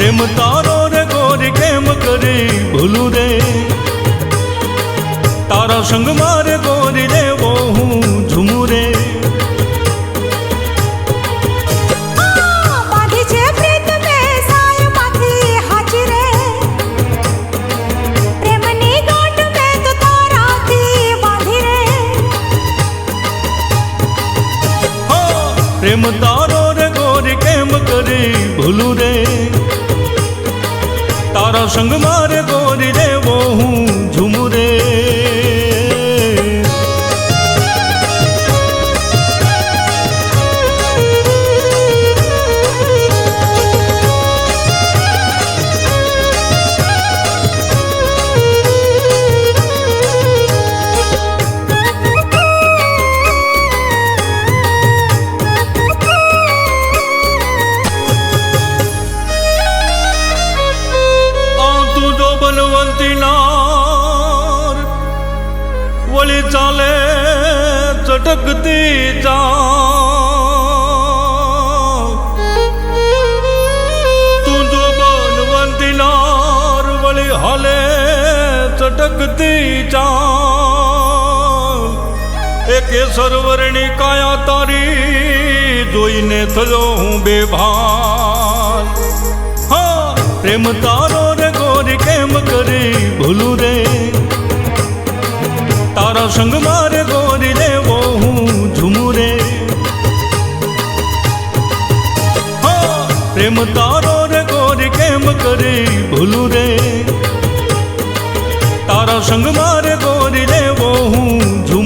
પ્રેમ તારો રે ગોરી કેમ કરી ભૂલું રે તારા સંગ મારે ગોરી રે વો હું ઝૂમું રે પ્રેમ તારો રે ગોરી કેમ કરી ભૂલું રે તારા સંગ મારે ગોરી રે વો હું ઝૂમું રે વળી ચાલે ચટકતી જા તું જો બનવંતી નાર વળી હાલે ચટકતી જા એ કેસરવર્ણી કાયા તારી જોઈને થયો હું બેભાન હા પ્રેમ તારો રે ગોરી કેમ કરી ભૂલું રે તારા સંગ મારે ગોરી રે વો હું ઝૂમું રે હા પ્રેમ તારો રે ગોરી કેમ કરી ભૂલું રે તારા સંગ મારે ગોરી રે વો હું ઝૂમું